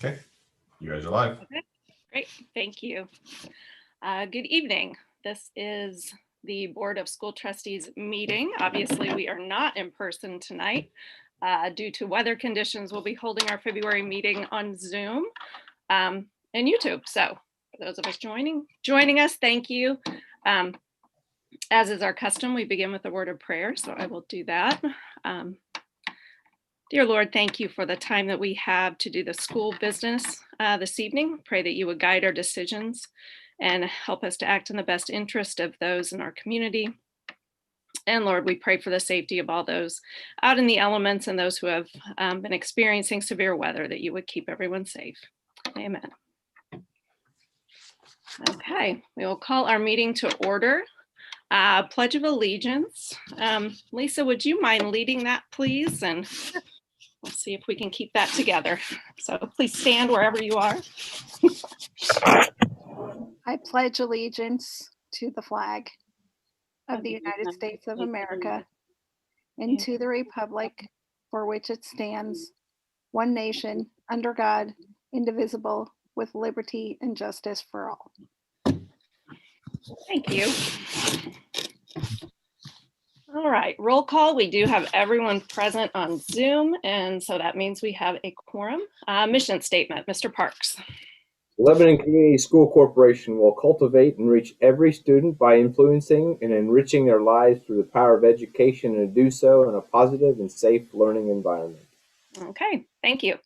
Okay, you guys are live. Okay, great, thank you. Good evening. This is the Board of School Trustees meeting. Obviously, we are not in person tonight. Due to weather conditions, we'll be holding our February meeting on Zoom and YouTube. So for those of us joining us, thank you. As is our custom, we begin with a word of prayer, so I will do that. Dear Lord, thank you for the time that we have to do the school business this evening. Pray that you would guide our decisions and help us to act in the best interest of those in our community. And Lord, we pray for the safety of all those out in the elements and those who have been experiencing severe weather, that you would keep everyone safe. Amen. Okay, we will call our meeting to order. Pledge of Allegiance. Lisa, would you mind leading that, please? And we'll see if we can keep that together. So please stand wherever you are. I pledge allegiance to the flag of the United States of America and to the republic for which it stands, one nation, under God, indivisible, with liberty and justice for all. Thank you. All right, roll call. We do have everyone present on Zoom, and so that means we have a quorum. Mission statement, Mr. Parks. Lebanon Community School Corporation will cultivate and reach every student by influencing and enriching their lives through the power of education, and do so in a positive and safe learning environment. Okay, thank you.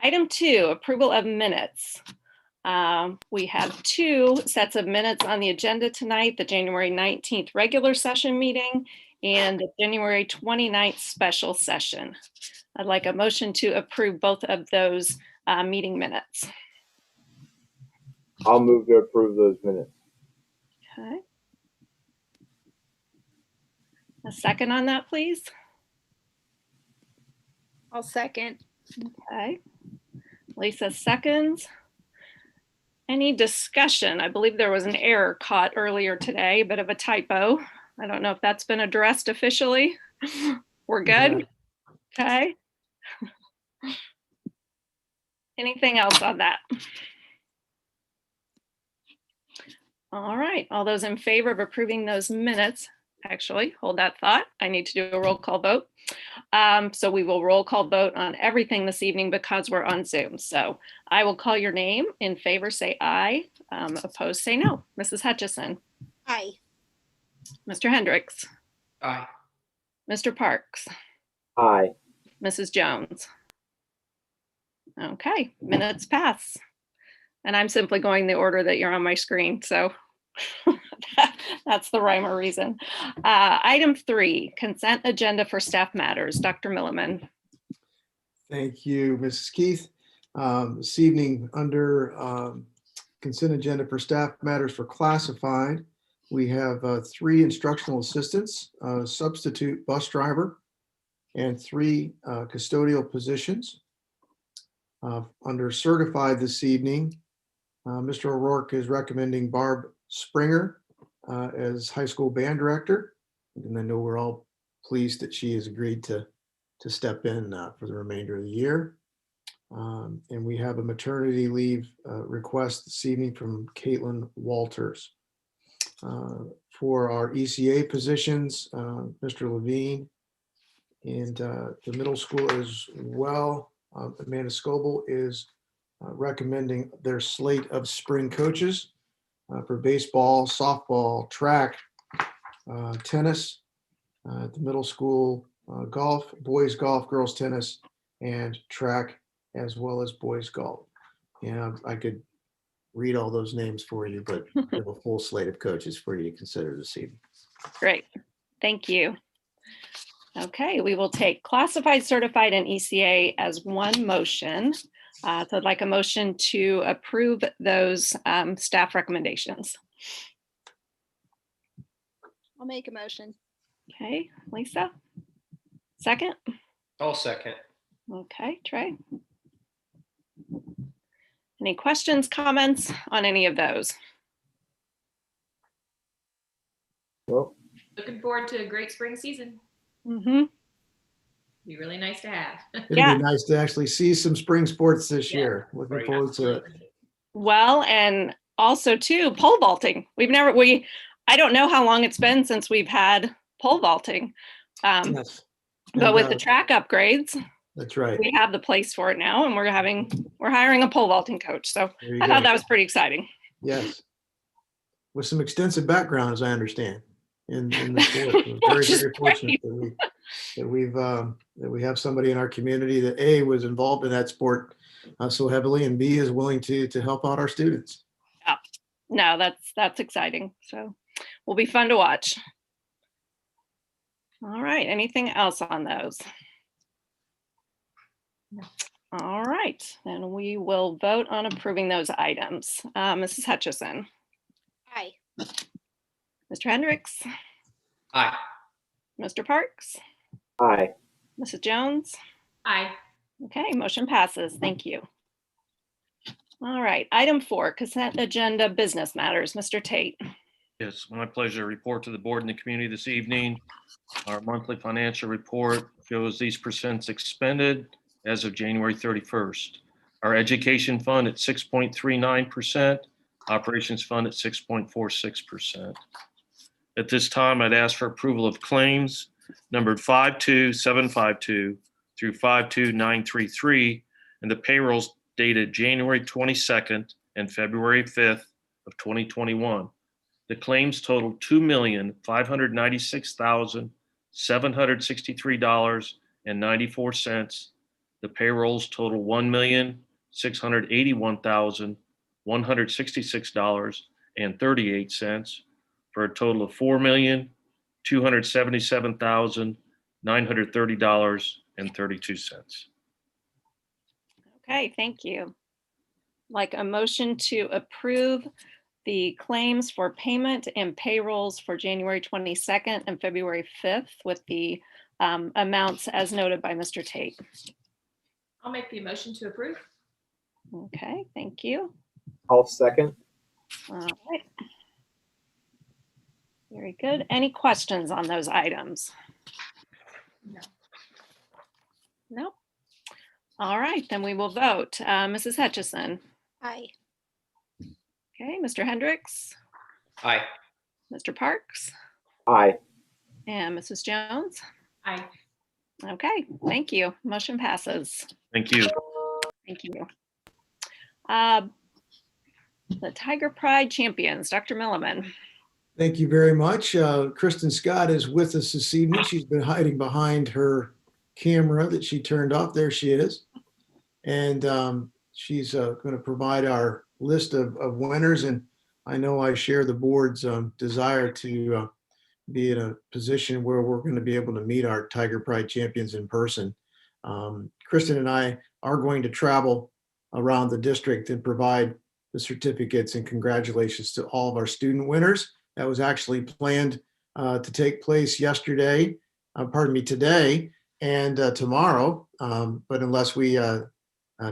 Item 2, approval of minutes. We have 2 sets of minutes on the agenda tonight, the January 19th regular session meeting and the January 29th special session. I'd like a motion to approve both of those meeting minutes. I'll move to approve those minutes. Okay. A second on that, please. I'll second. Okay. Lisa seconds. Any discussion? I believe there was an error caught earlier today, a bit of a typo. I don't know if that's been addressed officially. We're good? Yeah. Okay. Anything else on that? All right, all those in favor of approving those minutes, actually, hold that thought. I need to do a roll call vote. So we will roll call vote on everything this evening because we're on Zoom. So I will call your name. In favor, say aye. Opposed, say no. Mrs. Hutchison. Aye. Mr. Hendricks. Aye. Mr. Parks. Aye. Mrs. Jones. Okay, minutes pass. And I'm simply going the order that you're on my screen. So that's the rhyme or reason. Item 3, consent agenda for staff matters. Dr. Millerman. Thank you, Mrs. Keith. This evening under consent agenda for staff matters for classified, we have 3 instructional assistants, a substitute bus driver, and 3 custodial positions. Under certified this evening, Mr. O'Rourke is recommending Barb Springer as high school band director. And I know we're all pleased that she has agreed to step in for the remainder of the year. And we have a maternity leave request this evening from Caitlin Walters. For our ECA positions, Mr. Levine, and the middle school as well, Amanda Scoble is recommending their slate of spring coaches for baseball, softball, track, tennis, at the middle school, golf, boys golf, girls tennis, and track, as well as boys golf. And I could read all those names for you, but we have a full slate of coaches for you to consider this evening. Great, thank you. Okay, we will take classified, certified, and ECA as one motion. So I'd like a motion to approve those staff recommendations. I'll make a motion. Okay, Lisa, second? I'll second. Okay, Trey. Any questions, comments on any of those? Well, Looking forward to a great spring season. Mm-hmm. Be really nice to have. It'd Yeah. be nice to actually see some spring sports this Yeah, year. Looking right. forward to it. Well, and also too, pole vaulting. I don't know how long it's been since we've had pole vaulting. Yes. But And, with the track upgrades, that's right. we have the place for it now, and we're hiring a pole vaulting coach. So There you I thought go. that was pretty exciting. Yes. With some extensive background, as I understand, in the sport. We're very, Which is very fortunate great. that we have somebody in our community that A, was involved in that sport so heavily, and B, is willing to help out our students. Yeah. No, that's exciting. So will be fun to watch. All right. Anything else on those? No. All right. Then we will vote on approving those items. Mrs. Hutchison. Aye. Mr. Hendricks. Aye. Mr. Parks. Aye. Mrs. Jones. Aye. Okay, motion passes. Thank you. All right, item 4, consent agenda business matters. Mr. Tate. It's my pleasure to report to the board and the community this evening. Our monthly financial report shows these percents expended as of January 31st. Our education fund at 6.39%, operations fund at 6.46%. At this time, I'd ask for approval of claims numbered 52752 through 52933 and the payrolls dated January 22nd and February 5th of 2021. The claims total $2,596,763.94. The payrolls total $1,681,166.38 for a total of $4,277,930.32. Okay, thank you. Like a motion to approve the claims for payment and payrolls for January 22nd and February 5th with the amounts as noted by Mr. Tate. I'll make the motion to approve. Okay, thank you. I'll second. All right. Very good. Any questions on those items? No. Nope. All right, then we will vote. Mrs. Hutchison. Aye. Okay, Mr. Hendricks, Aye. Mr. Parks, Aye. and Mrs. Jones. Aye. Okay, thank you. Motion passes. Thank you. Thank you. The Tiger Pride champions, Dr. Millerman. Thank you very much. Kristen Scott is with us this evening. She's been hiding behind her camera that she turned off. There she is. And she's going to provide our list of winners. And I know I share the board's desire to be in a position where we're going to be able to meet our Tiger Pride champions in person. Kristen and I are going to travel around the district and provide the certificates and congratulations to all of our student winners. That was actually planned to take place today and tomorrow. But unless we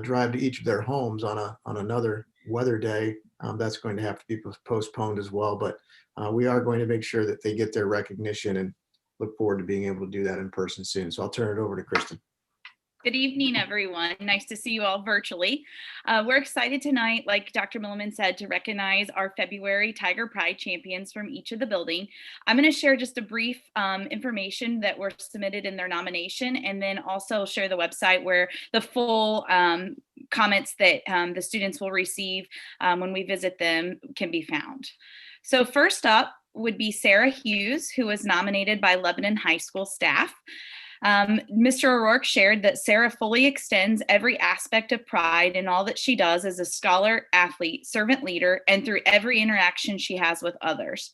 drive to each of their homes on another weather day, that's going to have to be postponed as well. But we are going to make sure that they get their recognition and look forward to being able to do that in person soon. So I'll turn it over to Kristen. Good evening, everyone. Nice to see you all virtually. We're excited tonight, like Dr. Millerman said, to recognize our February Tiger Pride champions from each of the building. I'm going to share just a brief information that were submitted in their nomination, and then also share the website where the full comments that the students will receive when we visit them can be found. So first up would be Sarah Hughes, who was nominated by Lebanon High School staff. Mr. O'Rourke shared that Sarah fully extends every aspect of pride in all that she does as a scholar, athlete, servant leader, and through every interaction she has with others.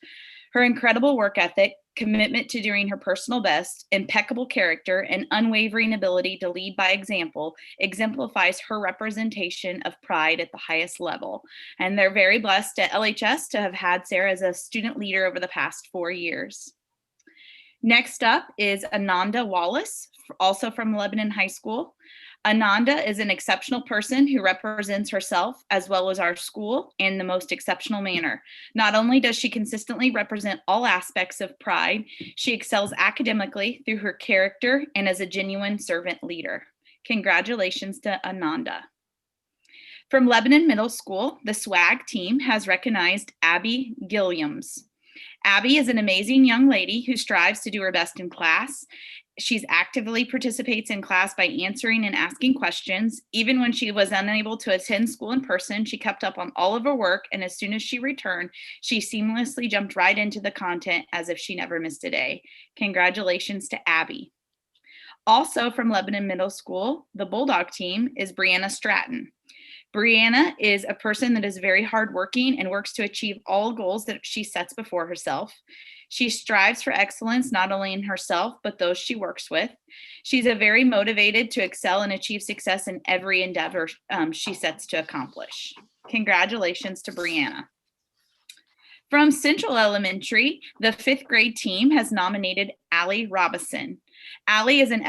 Her incredible work ethic, commitment to doing her personal best, impeccable character, and unwavering ability to lead by example exemplifies her representation of pride at the highest level. And they're very blessed at LHS to have had Sarah as a student leader over the past 4 years. Next up is Ananda Wallace, also from Lebanon High School. Ananda is an exceptional person who represents herself as well as our school in the most exceptional manner. Not only does she consistently represent all aspects of Pride, she excels academically through her character and as a genuine servant leader. Congratulations to Ananda. From Lebanon Middle School, the SWAG team has recognized Abby Gilliams. Abby is an amazing young lady who strives to do her best in class. She's actively participates in class by answering and asking questions. Even when she was unable to attend school in person, she kept up on all of her work, and as soon as she returned, she seamlessly jumped right into the content as if she never missed a day. Congratulations to Abby. Also from Lebanon Middle School, the Bulldog team is Brianna Stratton. Brianna is a person that is very hardworking and works to achieve all goals that she sets before herself. She strives for excellence, not only in herself, but those she works with. She's very motivated to excel and achieve success in every endeavor she sets to accomplish. Congratulations to Brianna. From Central Elementary, the 5th grade team has nominated Allie Robison. Allie is an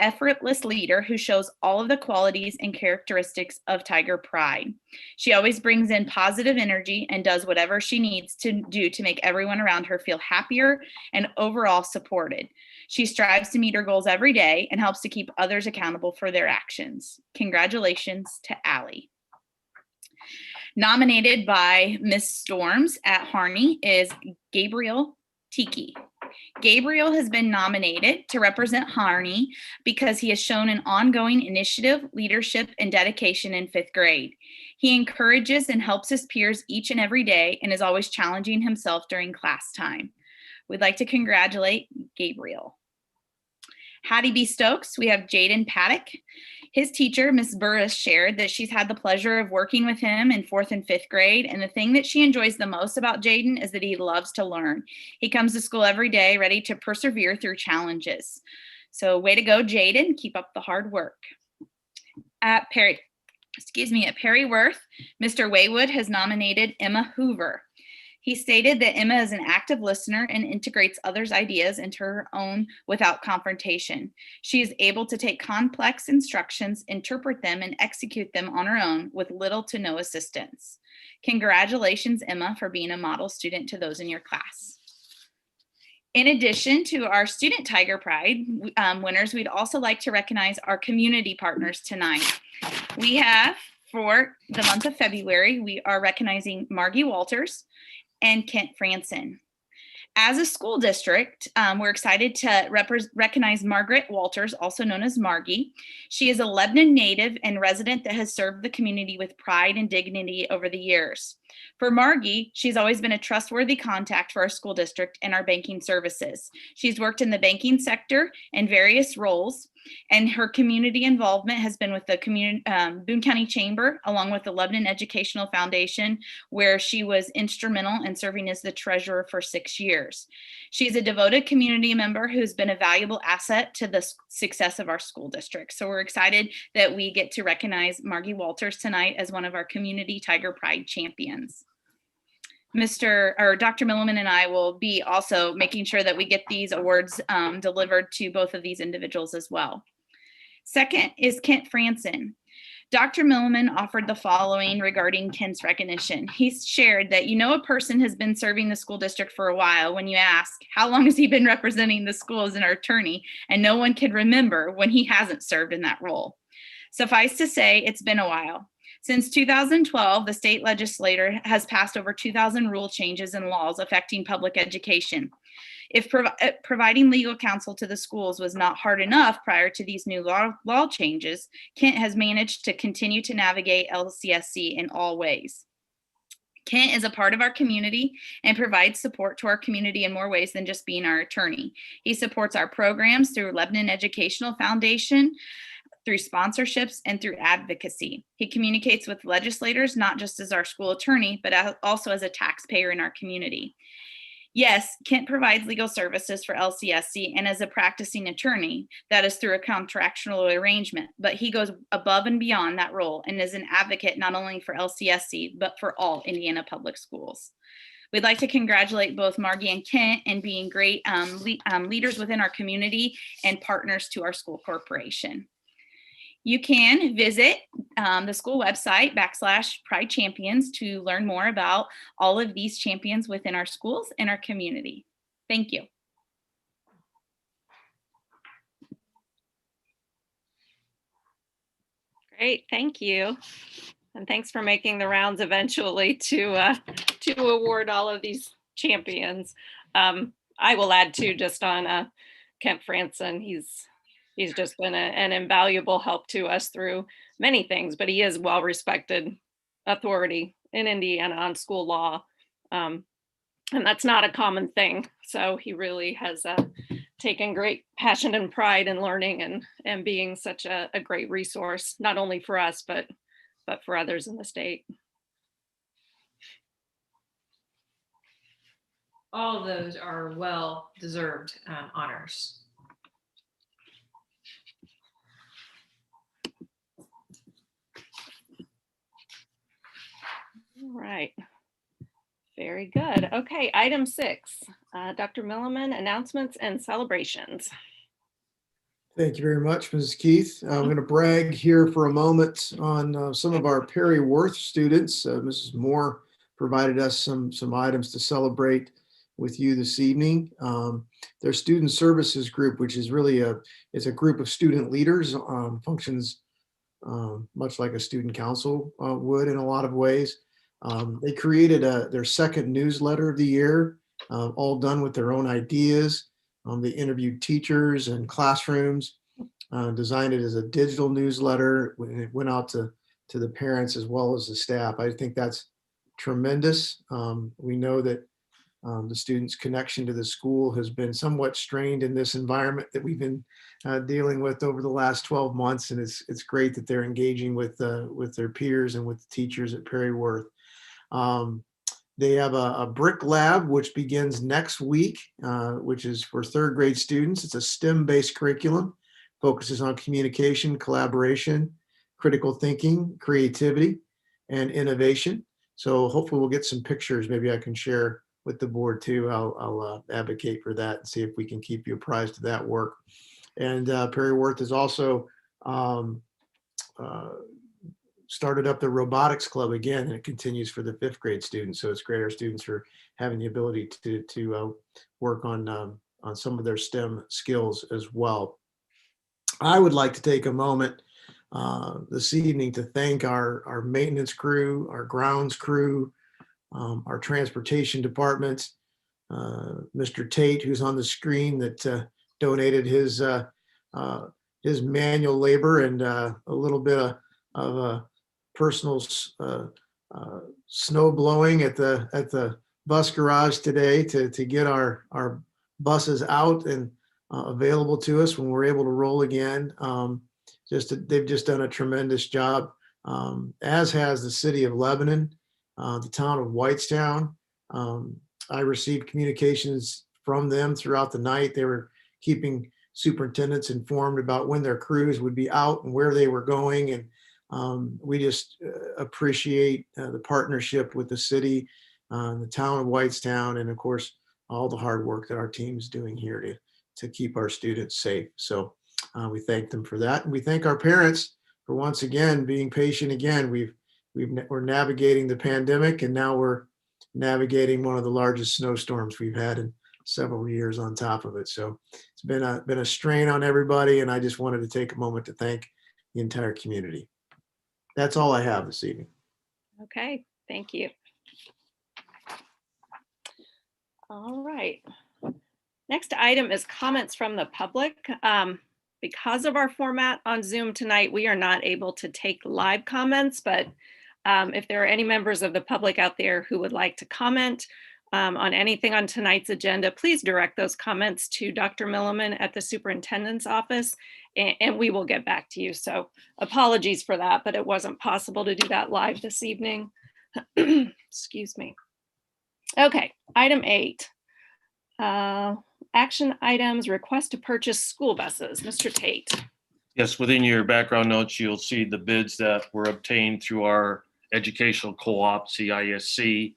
effortless leader who shows all of the qualities and characteristics of Tiger Pride. She always brings in positive energy and does whatever she needs to do to make everyone around her feel happier and overall supported. She strives to meet her goals every day and helps to keep others accountable for their actions. Congratulations to Allie. Nominated by Miss Storms at Harney is Gabriel Tiki. Gabriel has been nominated to represent Harney because he has shown an ongoing initiative, leadership, and dedication in 5th grade. He encourages and helps his peers each and every day and is always challenging himself during class time. We'd like to congratulate Gabriel. Hattie B. Stokes, we have Jaden Paddock. His teacher, Ms. Burris, shared that she's had the pleasure of working with him in 4th and 5th grade, and the thing that she enjoys the most about Jaden is that he loves to learn. He comes to school every day ready to persevere through challenges. So way to go, Jaden. Keep up the hard work. At Perryworth, Mr. Waywood has nominated Emma Hoover. He stated that Emma is an active listener and integrates others' ideas into her own without confrontation. She is able to take complex instructions, interpret them, and execute them on her own with little to no assistance. Congratulations, Emma, for being a model student to those in your class. In addition to our student Tiger Pride winners, we'd also like to recognize our community partners tonight. We have, for the month of February, we are recognizing Margie Walters and Kent Franson. As a school district, we're excited to recognize Margaret Walters, also known as Margie. She is a Lebanon native and resident that has served the community with pride and dignity over the years. For Margie, she's always been a trustworthy contact for our school district and our banking services. She's worked in the banking sector in various roles, and her community involvement has been with the Boone County Chamber, along with the Lebanon Educational Foundation, where she was instrumental in serving as the treasurer for 6 years. She's a devoted community member who's been a valuable asset to the success of our school district. So we're excited that we get to recognize Margie Walters tonight as one of our community Tiger Pride champions. Dr. Millerman and I will be also making sure that we get these awards delivered to both of these individuals as well. Second is Kent Franson. Dr. Millerman offered the following regarding Kent's recognition. He shared that a person has been serving the school district for a while when you ask, how long has he been representing the school as an attorney? And no one can remember when he hasn't served in that role. Suffice to say, it's been a while. Since 2012, the state legislature has passed over 2,000 rule changes and laws affecting public education. If providing legal counsel to the schools was not hard enough prior to these new law changes, Kent has managed to continue to navigate LCSC in all ways. Kent is a part of our community and provides support to our community in more ways than just being our attorney. He supports our programs through Lebanon Educational Foundation, through sponsorships, and through advocacy. He communicates with legislators, not just as our school attorney, but also as a taxpayer in our community. Yes, Kent provides legal services for LCSC and as a practicing attorney, that is through a contractual arrangement, but he goes above and beyond that role and is an advocate not only for LCSC, but for all Indiana public schools. We'd like to congratulate both Margie and Kent in being great leaders within our community and partners to our school corporation. You can visit the school website /Pride Champions to learn more about all of these champions within our schools and our community. Thank you. Great, thank you. And thanks for making the rounds eventually to award all of these champions. I will add too, just on Kent Franson, he's just been an invaluable help to us through many things, but he is well-respected authority in Indiana on school law. And that's not a common thing. So he really has taken great passion and pride in learning and being such a great resource, not only for us, but for others in the state. All of those are well-deserved honors. All right. Very good. Okay, item 6, Dr. Millerman, announcements and celebrations. Thank you very much, Mrs. Keith. I'm going to brag here for a moment on some of our Perry Worth students. Mrs. Moore provided us some items to celebrate with you this evening. Their student services group, which is really it's a group of student leaders, functions much like a student council would in a lot of ways. They created their second newsletter of the year, all done with their own ideas. They interviewed teachers and classrooms, designed it as a digital newsletter. It went out to the parents as well as the staff. I think that's tremendous. We know that the students' connection to the school has been somewhat strained in this environment that we've been dealing with over the last 12 months. And it's great that they're engaging with their peers and with the teachers at Perry Worth. They have a brick lab, which begins next week, which is for 3rd grade students. It's a STEM-based curriculum, focuses on communication, collaboration, critical thinking, creativity, and innovation. So hopefully we'll get some pictures. Maybe I can share with the board too. I'll advocate for that and see if we can keep you apprised of that work. And Perry Worth is also started up the Robotics Club again, and it continues for the 5th grade students. So it's great our students are having the ability to work on some of their STEM skills as well. I would like to take a moment this evening to thank our maintenance crew, our grounds crew, our transportation department, Mr. Tate, who's on the screen, that donated his manual labor and a little bit of personal snow blowing at the bus garage today to get our buses out and available to us when we're able to roll again. They've just done a tremendous job, as has the city of Lebanon, the town of Whitestown. I received communications from them throughout the night. They were keeping superintendents informed about when their crews would be out and where they were going. And we just appreciate the partnership with the city, the town of Whitestown, and of course, all the hard work that our team is doing here to keep our students safe. So we thank them for that. And we thank our parents for once again being patient again. We're navigating the pandemic, and now we're navigating one of the largest snowstorms we've had in several years on top of it. So it's been a strain on everybody, and I just wanted to take a moment to thank the entire community. That's all I have this evening. Okay, thank you. All right. Next item is comments from the public. Because of our format on Zoom tonight, we are not able to take live comments, but if there are any members of the public out there who would like to comment on anything on tonight's agenda, please direct those comments to Dr. Millerman at the superintendent's office, and we will get back to you. So apologies for that, but it wasn't possible to do that live this evening. Excuse me. Okay, item 8. Action items, request to purchase school buses. Mr. Tate. Yes, within your background notes, you'll see the bids that were obtained through our educational co-op, CISC.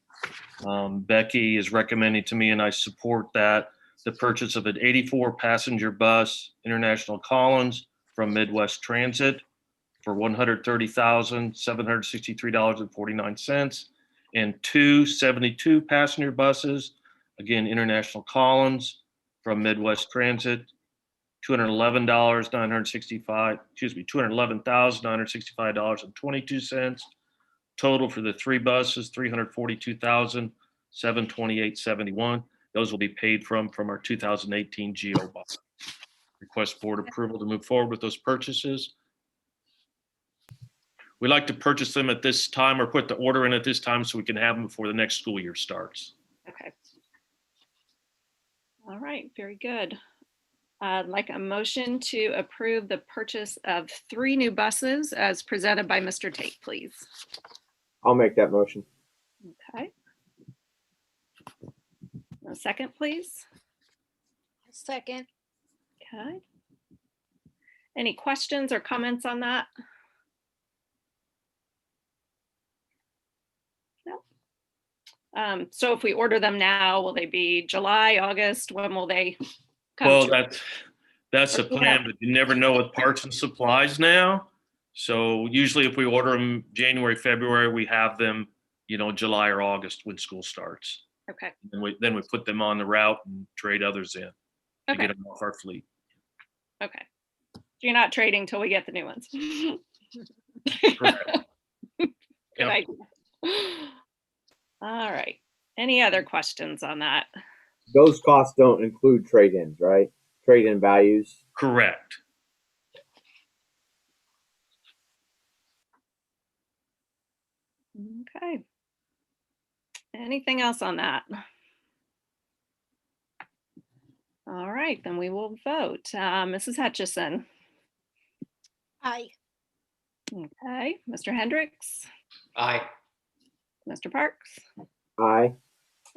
Becky is recommending to me, and I support that, the purchase of an 84-passenger bus, International Collins, from Midwest Transit for $130,763.49, and two 72-passenger buses, again, International Collins from Midwest Transit, $211,965.22. Total for the three buses, $342,728.71. Those will be paid from our 2018 GO bond. Request board approval to move forward with those purchases. We like to purchase them at this time or put the order in at this time so we can have them before the next school year starts. Okay. All right, very good. I'd like a motion to approve the purchase of 3 new buses as presented by Mr. Tate, please. I'll make that motion. Okay. A second, please. Second. Okay. Any questions or comments on that? No. So if we order them now, will they be July, August? When will they come? Well, to- that's the plan, but you never know with parts and supplies now. So usually if we order them January, February, we have them, July or August when school starts. Okay. And then we put them on the route and trade others in to Okay. get them off our fleet. Okay. So you're not trading till we get the new ones. Correct. Good Yep. idea. All right. Any other questions on that? Those costs don't include trade-ins, right? Trade-in values. Correct. Okay. Anything else on that? All right, then we will vote. Mrs. Hutchison. Aye. Okay. Mr. Hendricks, Aye. Mr. Parks, Aye.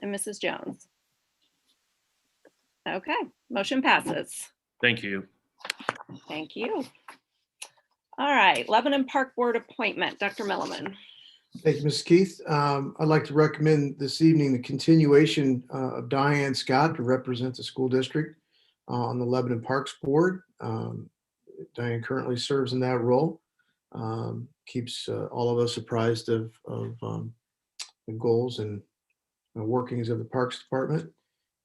and Mrs. Jones. Okay, motion passes. Thank you. Thank you. All right, Lebanon Park Board appointment, Dr. Millerman. Thank you, Mrs. Keith. I'd like to recommend this evening the continuation of Diane Scott to represent the school district on the Lebanon Parks Board. Diane currently serves in that role. Keeps all of us apprised of the goals and workings of the Parks Department.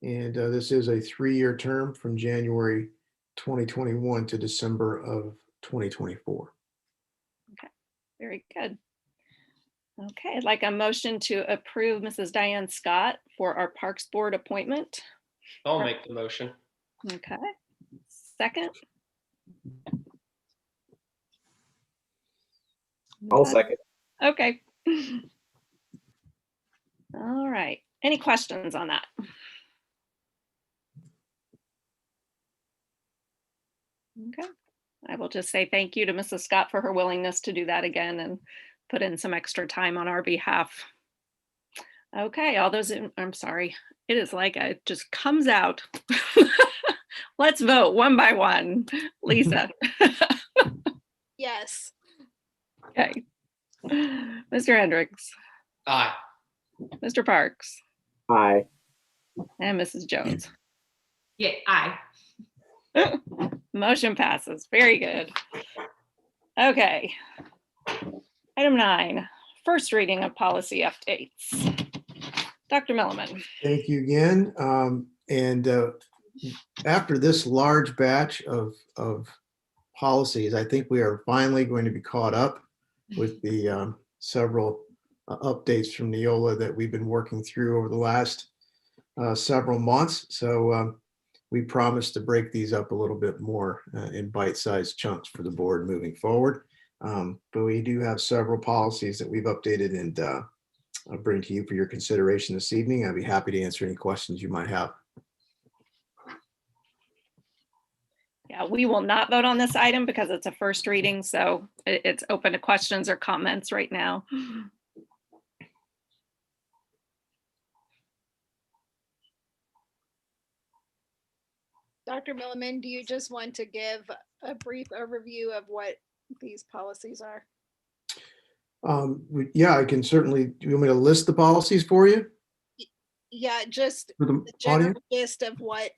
And this is a 3-year term from January 2021 to December of 2024. Okay, very good. Okay, I'd like a motion to approve Mrs. Diane Scott for our Parks Board appointment. I'll make the motion. Okay, second. I'll second. Okay. All right. Any questions on that? Okay. I will just say thank you to Mrs. Scott for her willingness to do that again and put in some extra time on our behalf. Okay, all those I'm sorry. It is like it just comes out. Let's vote one by one. Lisa. Yes. Okay. Mr. Hendricks, Aye. Mr. Parks, Aye. and Mrs. Jones. Yeah, aye. Motion passes. Very good. Okay. Item 9, first reading of policy updates. Dr. Millerman. Thank you again. After this large batch of policies, I think we are finally going to be caught up with the several updates from Neola that we've been working through over the last several months. So we promise to break these up a little bit more in bite-sized chunks for the board moving forward. But we do have several policies that we've updated and I'll bring to you for your consideration this evening. I'd be happy to answer any questions you might have. Yeah, we will not vote on this item because it's a first reading, so it's open to questions or comments right now. Dr. Millerman, do you just want to give a brief overview of what these policies are? Yeah, I can certainly. Do you want me to list the policies for you? Yeah, just For the the general audience? gist of what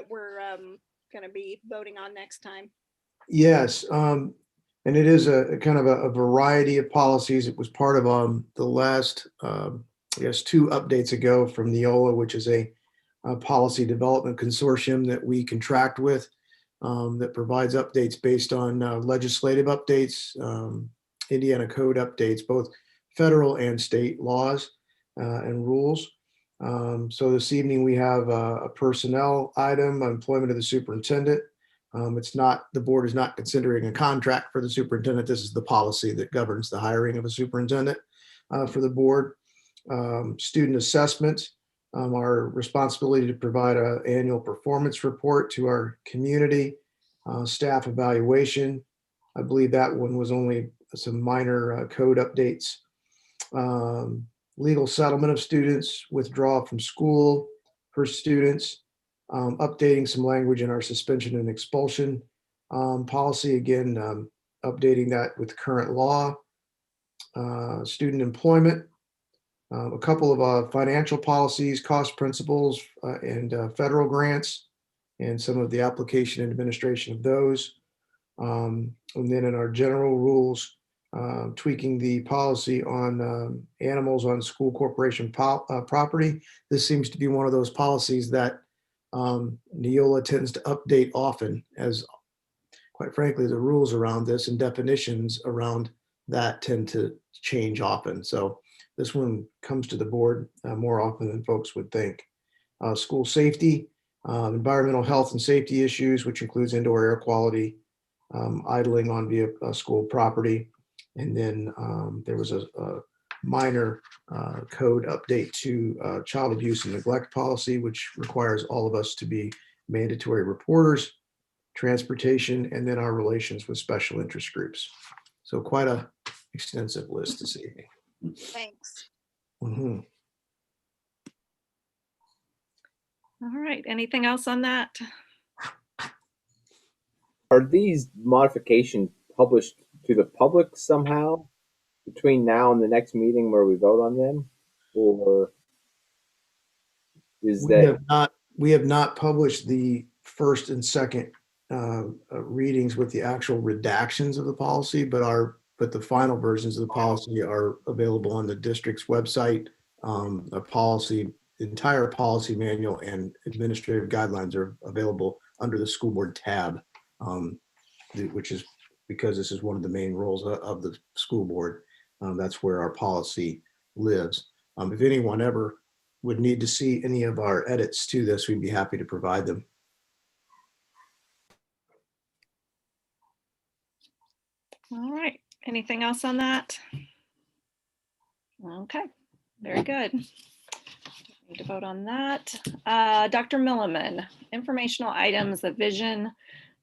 we're going to be voting on next time. Yes, and it is a kind of a variety of policies. It was part of the last, I guess, 2 updates ago from Neola, which is a policy development consortium that we contract with, that provides updates based on legislative updates, Indiana code updates, both federal and state laws and rules. So this evening we have a personnel item, employment of the superintendent. It's not, the board is not considering a contract for the superintendent. This is the policy that governs the hiring of a superintendent for the board. Student assessment, our responsibility to provide an annual performance report to our community. Staff evaluation, I believe that one was only some minor code updates. Legal settlement of students, withdrawal from school for students, updating some language in our suspension and expulsion policy, again, updating that with current law. Student employment, a couple of financial policies, cost principles, and federal grants, and some of the application and administration of those. And then in our general rules, tweaking the policy on animals on school corporation property. This seems to be one of those policies that Neola tends to update often, as quite frankly, the rules around this and definitions around that tend to change often. So this one comes to the board more often than folks would think. School safety, environmental health and safety issues, which includes indoor air quality, idling on school property. And then there was a minor code update to child abuse and neglect policy, which requires all of us to be mandatory reporters, transportation, and then our relations with special interest groups. So quite a extensive list this evening. Thanks. Mhm. All right, anything else on that? Are these modifications published to the public somehow between now and the next meeting where we vote on them? Or is that We have not published the first and second readings with the actual redactions of the policy, but the final versions of the policy are available on the district's website. Entire policy manual and administrative guidelines are available under the school board tab, which is because this is one of the main roles of the school board. That's where our policy lives. If anyone ever would need to see any of our edits to this, we'd be happy to provide them. All right, anything else on that? Okay, very good. Need to vote on that. Dr. Millerman, informational items, the vision,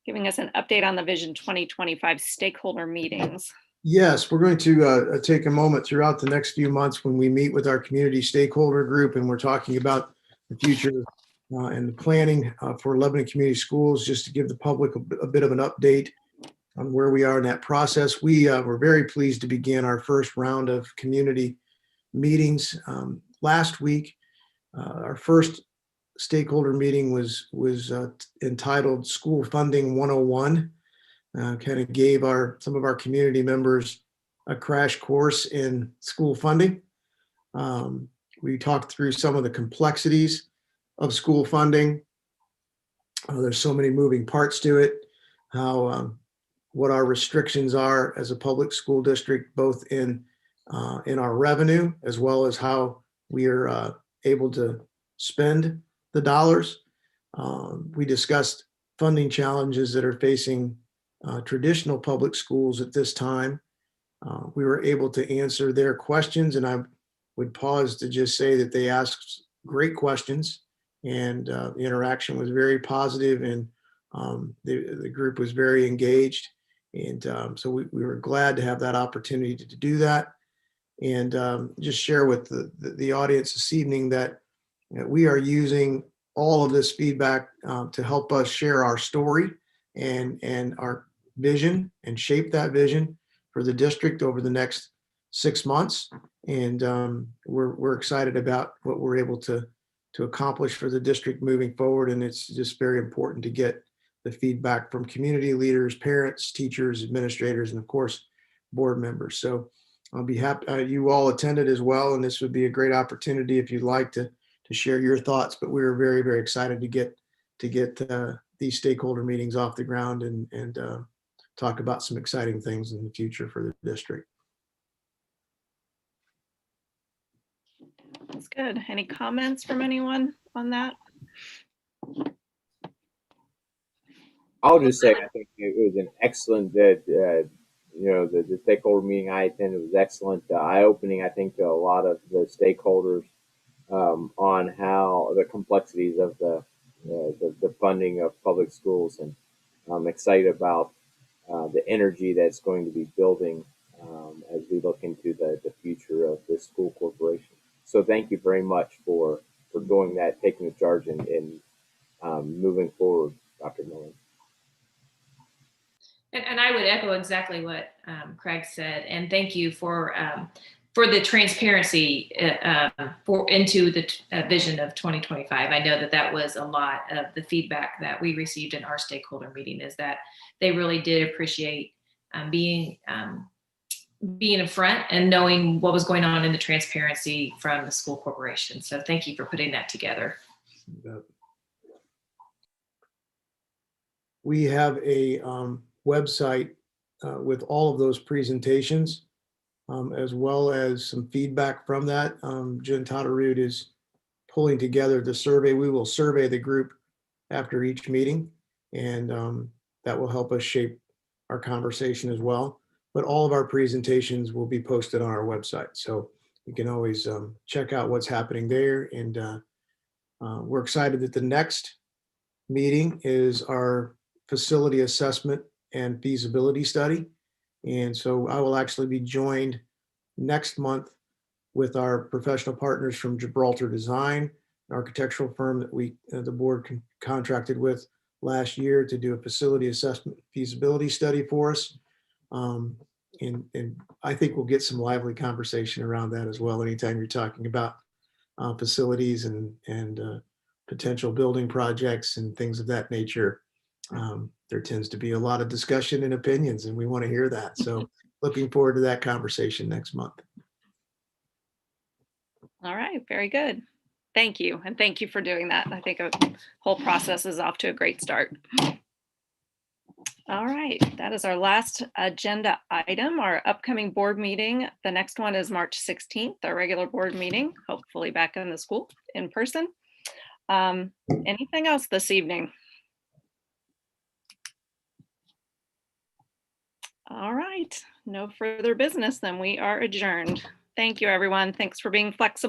giving us an update on the Vision 2025 stakeholder meetings. Yes, we're going to take a moment throughout the next few months when we meet with our community stakeholder group and we're talking about the future and the planning for Lebanon Community Schools, just to give the public a bit of an update on where we are in that process. We were very pleased to begin our first round of community meetings last week. Our first stakeholder meeting was entitled School Funding 101. Kind of gave some of our community members a crash course in school funding. We talked through some of the complexities of school funding. There's so many moving parts to it. What our restrictions are as a public school district, both in our revenue as well as how we are able to spend the dollars. We discussed funding challenges that are facing traditional public schools at this time. We were able to answer their questions, and I would pause to just say that they asked great questions, and the interaction was very positive, and the group was very engaged. And so we were glad to have that opportunity to do that, and just share with the audience this evening that we are using all of this feedback to help us share our story and our vision and shape that vision for the district over the next 6 months. And we're excited about what we're able to accomplish for the district moving forward. And it's just very important to get the feedback from community leaders, parents, teachers, administrators, and of course, board members. So I'll be happy you all attended as well. And this would be a great opportunity if you'd like to share your thoughts. But we were very, very excited to get these stakeholder meetings off the ground and talk about some exciting things in the future for the district. That's good. Any comments from anyone on that? I'll just say I think it was an excellent, the stakeholder meeting I attended was excellent, eye-opening, I think, to a lot of the stakeholders on how the complexities of the funding of public schools. And I'm excited about the energy that's going to be building as we look into the future of this school corporation. So thank you very much for doing that, taking the charge and moving forward, Dr. Miller. And I would echo exactly what Craig said, and thank you for the transparency into the vision of 2025. I know that was a lot of the feedback that we received in our stakeholder meeting, is that they really did appreciate being in front and knowing what was going on in the transparency from the school corporation. So thank you for putting that together. We have a website with all of those presentations, as well as some feedback from that. Jen Totterud is pulling together the survey. We will survey the group after each meeting, and that will help us shape our conversation as well. But all of our presentations will be posted on our website. So you can always check out what's happening there. And we're excited that the next meeting is our facility assessment and feasibility study. And so I will actually be joined next month with our professional partners from Gibraltar Design, an architectural firm that the board contracted with last year to do a facility assessment feasibility study for us. And I think we'll get some lively conversation around that as well. Anytime you're talking about facilities and potential building projects and things of that nature, there tends to be a lot of discussion and opinions, and we want to hear that. So looking forward to that conversation next month. All right, very good. Thank you. And thank you for doing that. I think the whole process is off to a great start. All right, that is our last agenda item, our upcoming board meeting. The next one is March 16th, our regular board meeting, hopefully back in the school in person. Anything else this evening? All right, no further business, then we are adjourned. Thank you, everyone. Thanks for being flexible.